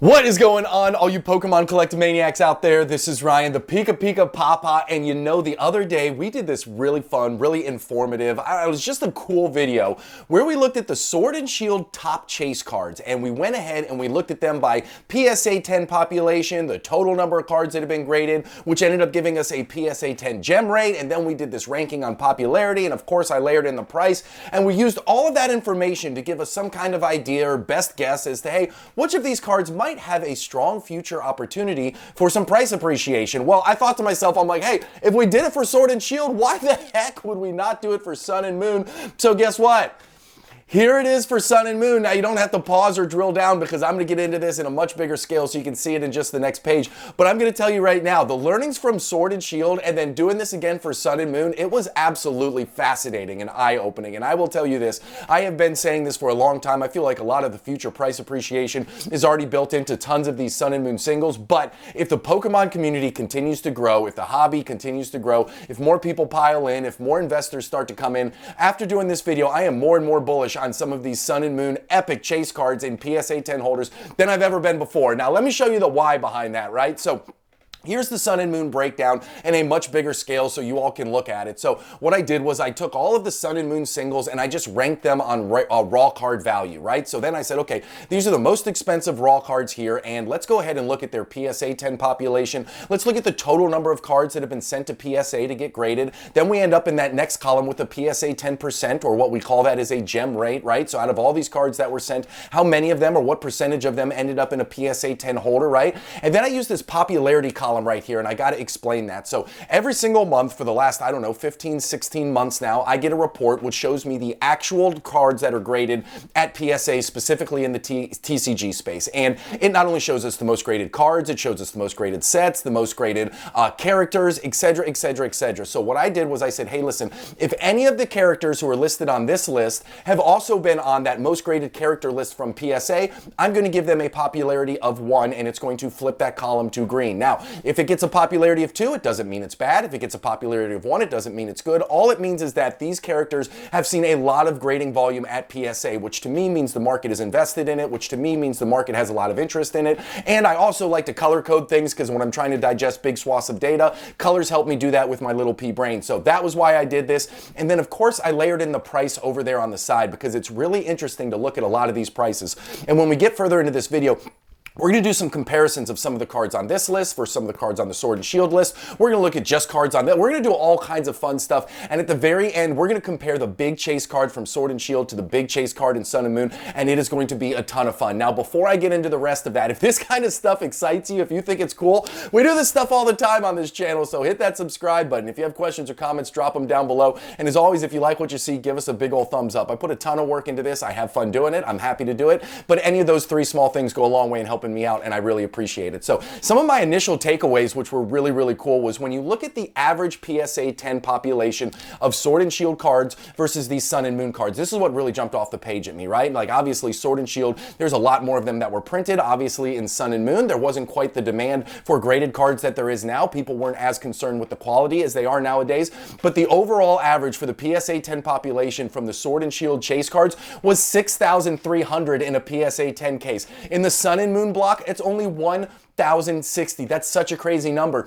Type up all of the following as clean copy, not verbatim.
What is going on, all you Pokemon collecting maniacs out there? This is Ryan, the PikaPikaPaPa, and you know, the other day we did this really fun, really informative, it was just a cool video where we looked at the Sword and Shield top chase cards, and we went ahead and we looked at them by PSA 10 population, the total number of cards that have been graded, which ended up giving us a PSA 10 gem rate, and then we did this ranking on popularity, and of course I layered in the price, and we used all of that information to give us some kind of idea or best guess as to, hey, which of these cards might have a strong future opportunity for some price appreciation. Well, I thought to myself, I'm like, hey, if we did it for Sword and Shield, why the heck would we not do it for Sun and Moon? So guess what? Here it is for Sun and Moon. Now, you don't have to pause or drill down because I'm going to get into this in a much bigger scale so you can see it in just the next page. But I'm going to tell you right now, the learnings from Sword and Shield and then doing this again for Sun and Moon, it was absolutely fascinating and eye-opening. And I will tell you this, I have been saying this for a long time. I feel like a lot of the future price appreciation is already built into tons of these Sun and Moon singles. But if the Pokemon community continues to grow, if the hobby continues to grow, if more people pile in, if more investors start to come in, after doing this video, I am more and more bullish on some of these Sun and Moon epic chase cards in PSA 10 holders than I've ever been before. Now, let me show you the why behind that, right? So here's the Sun and Moon breakdown in a much bigger scale so you all can look at it. So what I did was I took all of the Sun and Moon singles and I just ranked them on raw card value, right? So then I said, okay, these are the most expensive raw cards here, and let's go ahead and look at their PSA 10 population. Let's look at the total number of cards that have been sent to PSA to get graded. Then we end up in that next column with the PSA 10%, or what we call that is a gem rate, right? So out of all these cards that were sent, how many of them or what percentage of them ended up in a PSA 10 holder, right? And then I used this popularity column right here, and I got to explain that. So every single month for the last, I don't know, 15, 16 months now, I get a report which shows me the actual cards that are graded at PSA, specifically in the TCG space. And it not only shows us the most graded cards, it shows us the most graded sets, the most graded characters, etc., etc., etc. So what I did was I said, hey, listen, if any of the characters who are listed on this list have also been on that most graded character list from PSA, I'm going to give them a popularity of 1, and it's going to flip that column to green. Now, if it gets a popularity of 2, it doesn't mean it's bad. If it gets a popularity of 1, it doesn't mean it's good. All it means is that these characters have seen a lot of grading volume at PSA, which to me means the market is invested in it, which to me means the market has a lot of interest in it. And I also like to color code things because when I'm trying to digest big swaths of data, colors help me do that with my little pea brain. So that was why I did this. And then of course I layered in the price over there on the side because it's really interesting to look at a lot of these prices. And when we get further into this video, we're going to do some comparisons of some of the cards on this list for some of the cards on the Sword and Shield list. We're going to look at just cards on that. We're going to do all kinds of fun stuff. And at the very end, we're going to compare the big chase card from Sword and Shield to the big chase card in Sun and Moon. And it is going to be a ton of fun. Now, before I get into the rest of that, if this kind of stuff excites you, if you think it's cool, we do this stuff all the time on this channel. So hit that subscribe button. If you have questions or comments, drop them down below. And as always, if you like what you see, give us a big old thumbs up. I put a ton of work into this. I have fun doing it. I'm happy to do it. But any of those 3 small things go a long way in helping me out. And I really appreciate it. So some of my initial takeaways, which were really, really cool, was when you look at the average PSA 10 population of Sword and Shield cards versus these Sun and Moon cards, this is what really jumped off the page at me, right? Like obviously Sword and Shield, there's a lot more of them that were printed. Obviously in Sun and Moon, there wasn't quite the demand for graded cards that there is now. People weren't as concerned with the quality as they are nowadays. But the overall average for the PSA 10 population from the Sword and Shield chase cards was 6,300 in a PSA 10 case. In the Sun and Moon block, it's only 1,060. That's such a crazy number.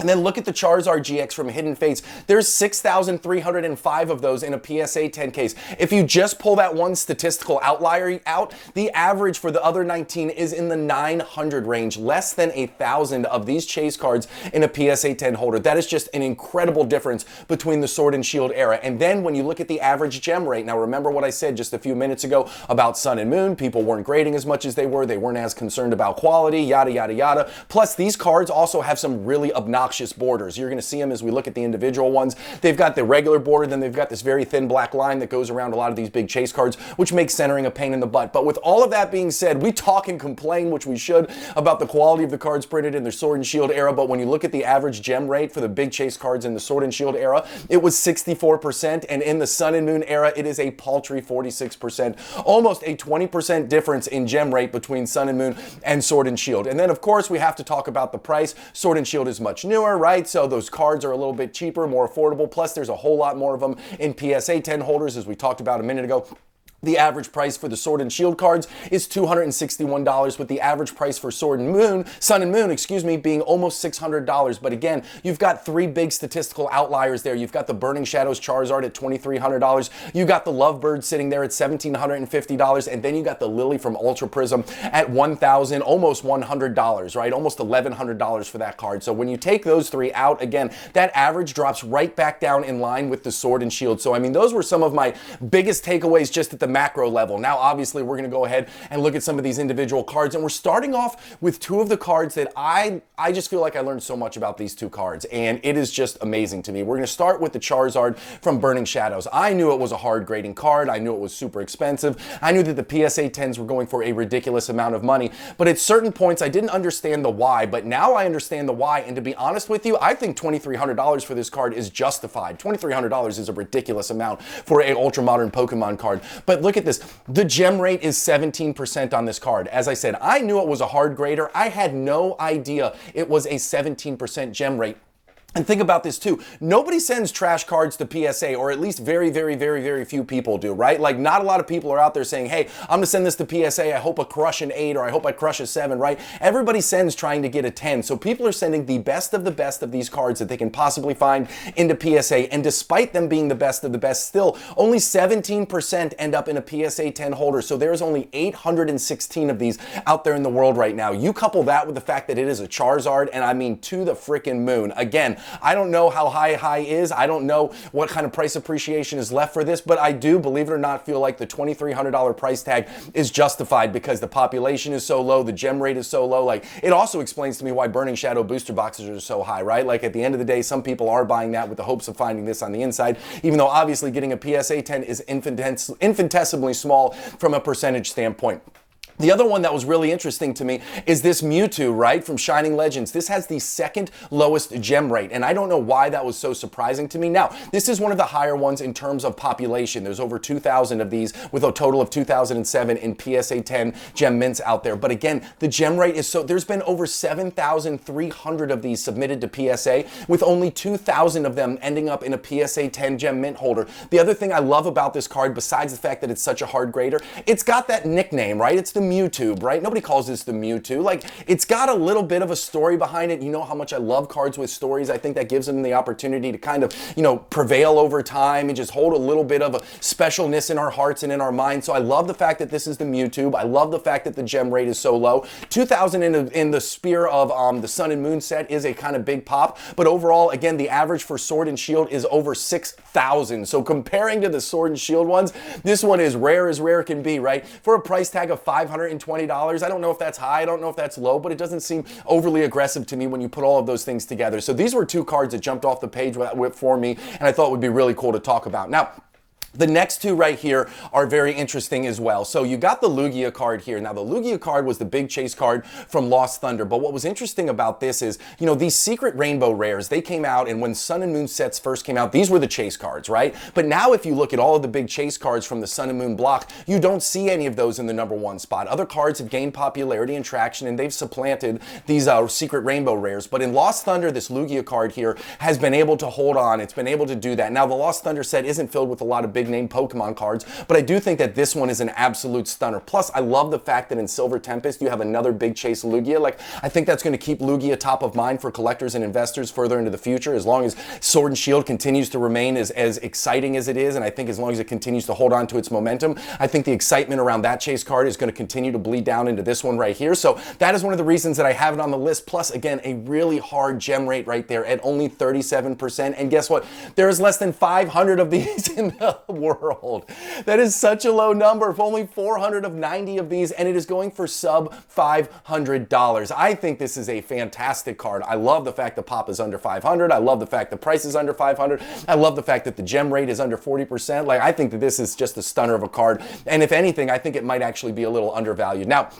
And then look at the Charizard GX from Hidden Fates. There's 6,305 of those in a PSA 10 case. If you just pull that one statistical outlier out, the average for the other 19 is in the 900 range, less than 1,000 of these chase cards in a PSA 10 holder. That is just an incredible difference between the Sword and Shield era. And then when you look at the average gem rate, now remember what I said just a few minutes ago about Sun and Moon, people weren't grading as much as they weren't as concerned about quality, yada, yada, yada. Plus these cards also have some really obnoxious borders. You're going to see them as we look at the individual ones. They've got the regular border, then they've got this very thin black line that goes around a lot of these big chase cards, which makes centering a pain in the butt. But with all of that being said, we talk and complain, which we should, about the quality of the cards printed in the Sword and Shield era, but when you look at the average gem rate for the big chase cards in the Sword and Shield era, it was 64%, and in the Sun and Moon era, it is a paltry 46%. Almost a 20% difference in gem rate between Sun and Moon and Sword and Shield. And then, of course, we have to talk about the price. Sword and Shield is much newer, right? So those cards are a little bit cheaper, more affordable. Plus, there's a whole lot more of them in PSA 10 holders, as we talked about a minute ago. The average price for the Sword and Shield cards is $261, with the average price for Sun and Moon, being almost $600. But again, you've got three big statistical outliers there. You've got the Burning Shadows Charizard at $2,300. You got the Lovebird sitting there at $1,750, and then you got the Lily from Ultra Prism at $1,000, almost $100, right? Almost $1,100 for that card. So when you take those three out, again, that average drops right back down in line with the Sword and Shield. So I mean, those were some of my biggest takeaways just at the macro level. Now, obviously, we're going to go ahead and look at some of these individual cards, and we're starting off with two of the cards that I just feel like I learned so much about these two cards, and it is just amazing to me. We're going to start with the Charizard from Burning Shadows. I knew it was a hard grading card. I knew it was super expensive. I knew that the PSA 10s were going for a ridiculous amount of money, but at certain points, I didn't understand the why, but now I understand the why, and to be honest with you, I think $2,300 for this card is justified. $2,300 is a ridiculous amount for a ultra modern Pokemon card, but look at this. The gem rate is 17% on this card. As I said, I knew it was a hard grader. I had no idea it was a 17% gem rate. And think about this too. Nobody sends trash cards to PSA, or at least very, very, very, very few people do, right? Like, not a lot of people are out there saying, hey, I'm gonna send this to PSA, I hope I crush an 8, or I hope I crush a 7, right? Everybody sends trying to get a 10. So people are sending the best of these cards that they can possibly find into PSA, and despite them being the best of the best, still, only 17% end up in a PSA 10 holder. So there's only 816 of these out there in the world right now. You couple that with the fact that it is a Charizard, and I mean to the freaking moon. Again, I don't know how high is. I don't know what kind of price appreciation is left for this, but I do, believe it or not, feel like the $2,300 price tag is justified because the population is so low, the gem rate is so low. Like, it also explains to me why Burning Shadow booster boxes are so high, right? Like, at the end of the day, some people are buying that with the hopes of finding this on the inside, even though obviously getting a PSA 10 is infinitesimally small from a percentage standpoint. The other one that was really interesting to me is this Mewtwo, right, from Shining Legends. This has the second lowest gem rate, and I don't know why that was so surprising to me. Now, this is one of the higher ones in terms of population. There's over 2,000 of these with a total of 2,007 in PSA 10 gem mints out there. But again, the gem rate is so, there's been over 7,300 of these submitted to PSA, with only 2,000 of them ending up in a PSA 10 gem mint holder. The other thing I love about this card, besides the fact that it's such a hard grader, it's got that nickname, right? It's the Mewtwo, right? Nobody calls this the Mewtwo. Like, it's got a little bit of a story behind it. You know how much I love cards with stories. I think that gives them the opportunity to kind of, you know, prevail over time and just hold a little bit of a specialness in our hearts and in our minds. So I love the fact that this is the Mewtwo. I love the fact that the gem rate is so low. 2,000 in the Spear of the Sun and Moon set is a kind of big pop, but overall, again, the average for Sword and Shield is over 6,000. So comparing to the Sword and Shield ones, this one is rare as rare can be, right? For a price tag of $520, I don't know if that's high, I don't know if that's low, but it doesn't seem overly aggressive to me when you put all of those things together. So these were two cards that jumped off the page for me, and I thought would be really cool to talk about. Now, the next two right here are very interesting as well. So you got the Lugia card here. Now, the Lugia card was the big chase card from Lost Thunder, but what was interesting about this is, you know, these secret rainbow rares, they came out, and when Sun and Moon sets first came out, these were the chase cards, right? But now if you look at all of the big chase cards from the Sun and Moon block, you don't see any of those in the #1 spot. Other cards have gained popularity and traction, and they've supplanted these secret rainbow rares. But in Lost Thunder, this Lugia card here has been able to hold on. It's been able to do that. Now, the Lost Thunder set isn't filled with a lot of big name Pokemon cards, but I do think that this one is an absolute stunner. Plus, I love the fact that in Silver Tempest, you have another big chase Lugia. Like, I think that's going to keep Lugia top of mind for collectors and investors further into the future, as long as Sword and Shield continues to remain as exciting as it is, and I think as long as it continues to hold on to its momentum, I think the excitement around that chase card is going to continue to bleed down into this one right here. So that is one of the reasons that I have it on the list. Plus, again, a really hard gem rate right there at only 37%. And guess what? There is less than 500 of these in the world. That is such a low number. For only 490 of these, and it is going for sub $500. I think this is a fantastic card. I love the fact the pop is under 500. I love the fact the price is under 500. I love the fact that the gem rate is under 40%. Like, I think that this is just a stunner of a card. And if anything, I think it might actually be a little undervalued. Now,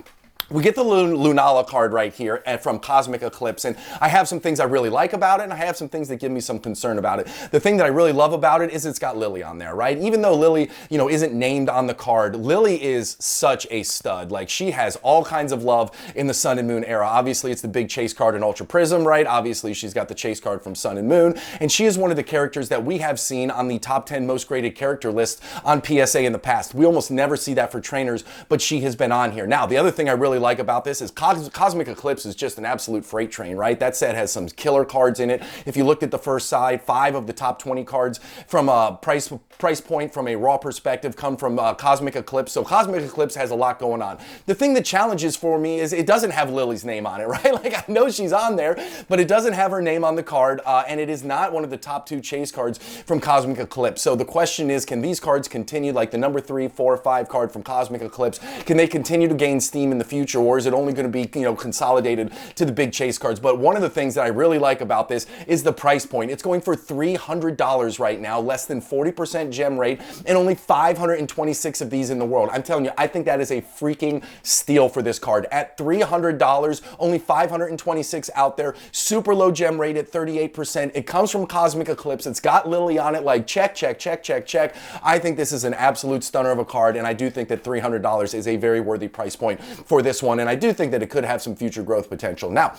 We get the Lunala card right here from Cosmic Eclipse, and I have some things I really like about it, and I have some things that give me some concern about it. The thing that I really love about it is it's got Lily on there, right? Even though Lily, isn't named on the card, Lily is such a stud. Like, she has all kinds of love in the Sun and Moon era. Obviously, it's the big chase card in Ultra Prism, right? Obviously, she's got the chase card from Sun and Moon, and she is one of the characters that we have seen on the top 10 most graded character list on PSA in the past. We almost never see that for trainers, but she has been on here. Now, the other thing I really like about this is Cosmic Eclipse is just an absolute freight train, right? That set has some killer cards in it. If you looked at the first side, 5 of the top 20 cards from a price point from a raw perspective come from Cosmic Eclipse. So Cosmic Eclipse has a lot going on. The thing that challenges for me is it doesn't have Lily's name on it, right? Like, I know she's on there, but it doesn't have her name on the card, and it is not one of the top 2 chase cards from Cosmic Eclipse. So the question is, can these cards continue, like the number 3, 4, 5 card from Cosmic Eclipse, can they continue to gain steam in the future, or is it only going to be, consolidated to the big chase cards? But one of the things that I really like about this is the price point. It's going for $300 right now, less than 40% gem rate, and only 526 of these in the world. I'm telling you, I think that is a freaking steal for this card. At $300, only 526 out there, super low gem rate at 38%. It comes from Cosmic Eclipse. It's got Lily on it, like check, check, check, check, check. I think this is an absolute stunner of a card, and I do think that $300 is a very worthy price point for this one, and I do think that it could have some future growth potential. Now,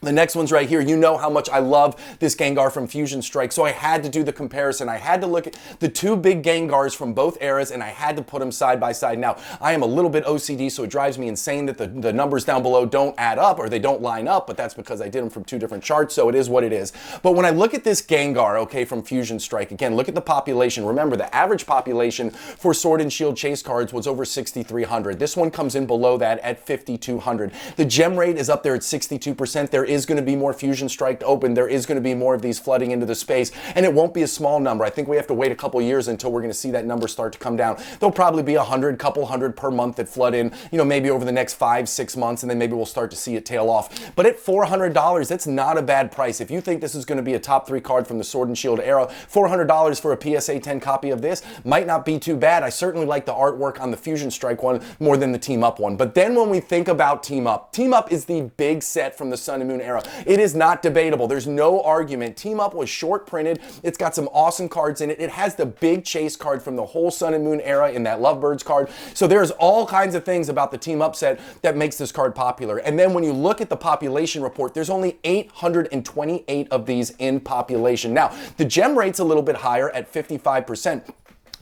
the next one's right here. You know how much I love this Gengar from Fusion Strike, so I had to do the comparison. I had to look at the 2 big Gengars from both eras, and I had to put them side by side. Now, I am a little bit OCD, so it drives me insane that the numbers down below don't add up, or they don't line up, but that's because I did them from 2 different charts, so it is what it is. But when I look at this Gengar, okay, from Fusion Strike, again, look at the population. Remember, the average population for Sword and Shield chase cards was over 6,300. This one comes in below that at 5,200. The gem rate is up there at 62%. There is going to be more Fusion Strike open. There is going to be more of these flooding into the space, and it won't be a small number. I think we have to wait a couple years until we're going to see that number start to come down. There'll probably be 100, couple hundred per month that flood in, maybe over the next 5-6 months, and then maybe we'll start to see it tail off. But at $400, that's not a bad price. If you think this is going to be a top 3 card from the Sword and Shield era, $400 for a PSA 10 copy of this might not be too bad. I certainly like the artwork on the Fusion Strike one more than the Team Up one. But then when we think about Team Up is the big set from the Sun and Moon era. It is not debatable. There's no argument. Team Up was short printed. It's got some awesome cards in it. It has the big chase card from the whole Sun and Moon era in that Lovebirds card. So there's all kinds of things about the Team Up set that makes this card popular. And then when you look at the population report, there's only 828 of these in population. Now, the gem rate's a little bit higher at 55%.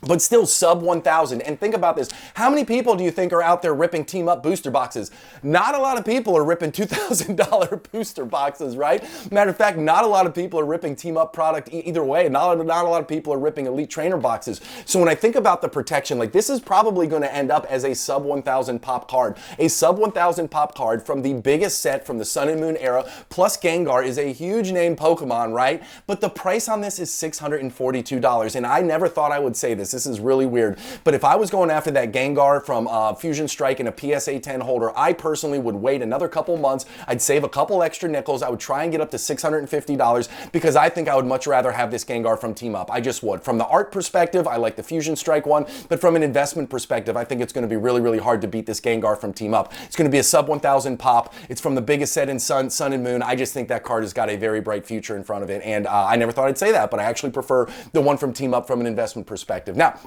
But still sub 1,000. And think about this. How many people do you think are out there ripping Team Up booster boxes? Not a lot of people are ripping $2,000 booster boxes, right? Matter of fact, not a lot of people are ripping Team Up product either way. Not a lot of people are ripping Elite Trainer boxes. So when I think about the protection, like, this is probably going to end up as a sub 1,000 pop card. A sub 1,000 pop card from the biggest set from the Sun and Moon era, plus Gengar is a huge name Pokemon, right? But the price on this is $642. And I never thought I would say this. This is really weird. But if I was going after that Gengar from Fusion Strike in a PSA 10 holder, I personally would wait another couple months. I'd save a couple extra nickels. I would try and get up to $650 because I think I would much rather have this Gengar from Team Up. I just would. From the art perspective, I like the Fusion Strike one, but from an investment perspective, I think it's going to be really, really hard to beat this Gengar from Team Up. It's going to be a sub 1,000 pop. It's from the biggest set in Sun and Moon. I just think that card has got a very bright future in front of it, and I never thought I'd say that, but I actually prefer the one from Team Up from an investment perspective. Now,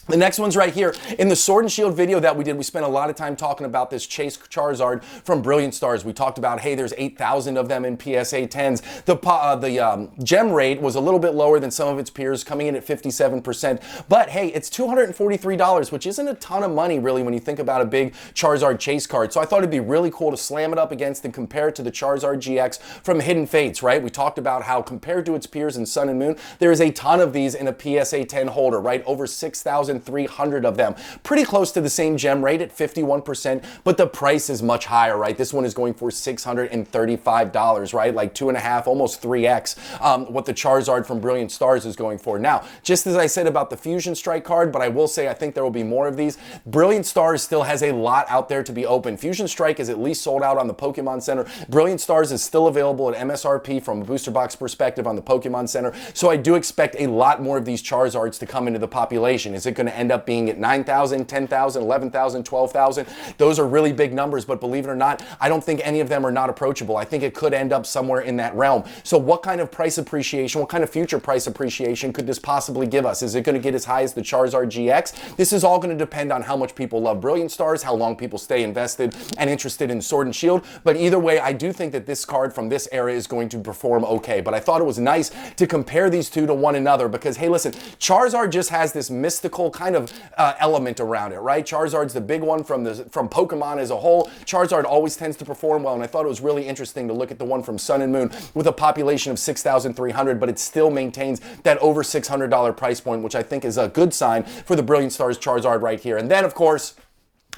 the next one's right here. In the Sword and Shield video that we did, we spent a lot of time talking about this Chase Charizard from Brilliant Stars. We talked about, hey, there's 8,000 of them in PSA 10s. The gem rate was a little bit lower than some of its peers, coming in at 57%. But hey, it's $243, which isn't a ton of money, really, when you think about a big Charizard Chase card. So I thought it'd be really cool to slam it up against and compare it to the Charizard GX from Hidden Fates, right? We talked about how, compared to its peers in Sun and Moon, there is a ton of these in a PSA 10 holder, right? Over 6,300 of them. Pretty close to the same gem rate at 51%, but the price is much higher, right? This one is going for $635, right? Like 2.5, almost 3x what the Charizard from Brilliant Stars is going for. Now, just as I said about the Fusion Strike card, but I will say I think there will be more of these. Brilliant Stars still has a lot out there to be open. Fusion Strike is at least sold out on the Pokemon Center. Brilliant Stars is still available at MSRP from a booster box perspective on the Pokemon Center. So I do expect a lot more of these Charizards to come into the population. Is it going to end up being at 9,000, 10,000, 11,000, 12,000. Those are really big numbers, but believe it or not, I don't think any of them are not approachable. I think it could end up somewhere in that realm. So what kind of price appreciation, what kind of future price appreciation could this possibly give us? Is it going to get as high as the Charizard GX? This is all going to depend on how much people love Brilliant Stars, how long people stay invested and interested in Sword and Shield. But either way, I do think that this card from this era is going to perform okay. But I thought it was nice to compare these two to one another because, hey, listen, Charizard just has this mystical kind of element around it, right? Charizard's the big one from Pokemon as a whole. Charizard always tends to perform well, and I thought it was really interesting to look at the one from Sun and Moon with a population of 6,300, but it still maintains that over $600 price point, which I think is a good sign for the Brilliant Stars Charizard right here. And then, of course,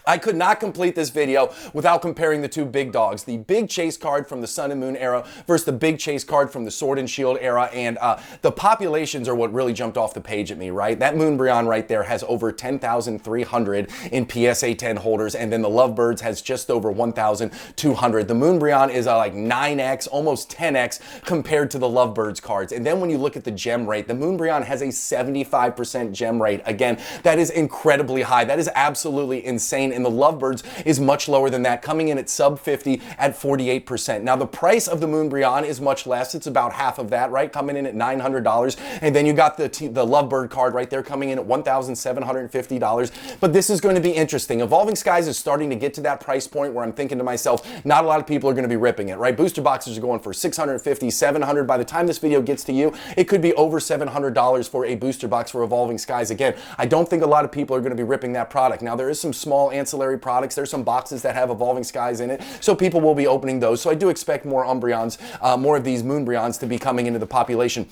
I could not complete this video without comparing the two big dogs, the big chase card from the Sun and Moon era versus the big chase card from the Sword and Shield era, and the populations are what really jumped off the page at me, right? That Moonbreon right there has over 10,300 in PSA 10 holders, and then the Lovebirds has just over 1,200. The Moonbreon is like 9x, almost 10x compared to the Lovebirds cards. And then when you look at the gem rate, the Moonbreon has a 75% gem rate. Again, that is incredibly high. That is absolutely insane. And the Lovebirds is much lower than that, coming in at sub 50 at 48%. Now, the price of the Moonbreon is much less. It's about half of that, right? Coming in at $900. And then you got the Lovebird card right there coming in at $1,750. But this is going to be interesting. Evolving Skies is starting to get to that price point where I'm thinking to myself, not a lot of people are going to be ripping it, right? Booster boxes are going for $650, $700. By the time this video gets to you, it could be over $700 for a booster box for Evolving Skies. Again, I don't think a lot of people are going to be ripping that product. Now, there is some small ancillary products. There's some boxes that have Evolving Skies in it, so people will be opening those. So I do expect more Umbreons, more of these Moonbreons to be coming into the population.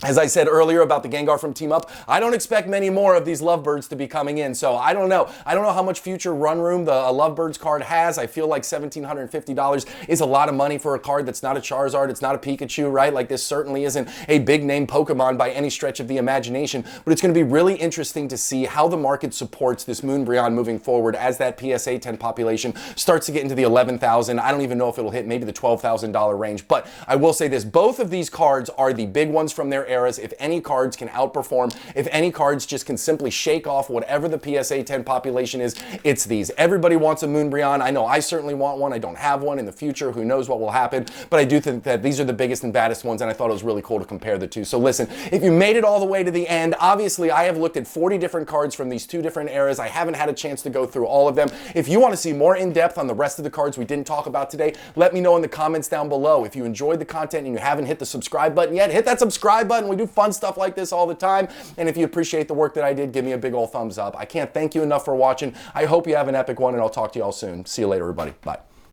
As I said earlier about the Gengar from Team Up, I don't expect many more of these Lovebirds to be coming in, so I don't know. I don't know how much future run room the Lovebirds card has. I feel like $1,750 is a lot of money for a card that's not a Charizard, it's not a Pikachu, right? Like, this certainly isn't a big name Pokemon by any stretch of the imagination, but it's going to be really interesting to see how the market supports this Moonbreon moving forward as that PSA 10 population starts to get into the 11,000. I don't even know if it'll hit maybe the $12,000 range, but I will say this, both of these cards are the big ones from their eras. If any cards can outperform, if any cards just can simply shake off whatever the PSA 10 population is, it's these. Everybody wants a Moonbreon. I know I certainly want one. I don't have one in the future. Who knows what will happen? But I do think that these are the biggest and baddest ones, and I thought it was really cool to compare the two. So listen, if you made it all the way to the end, obviously I have looked at 40 different cards from these two different eras. I haven't had a chance to go through all of them. If you want to see more in depth on the rest of the cards we didn't talk about today, let me know in the comments down below. If you enjoyed the content and you haven't hit the subscribe button yet, hit that subscribe button. We do fun stuff like this all the time. And if you appreciate the work that I did, give me a big old thumbs up. I can't thank you enough for watching. I hope you have an epic one, and I'll talk to you all soon. See you later, everybody. Bye.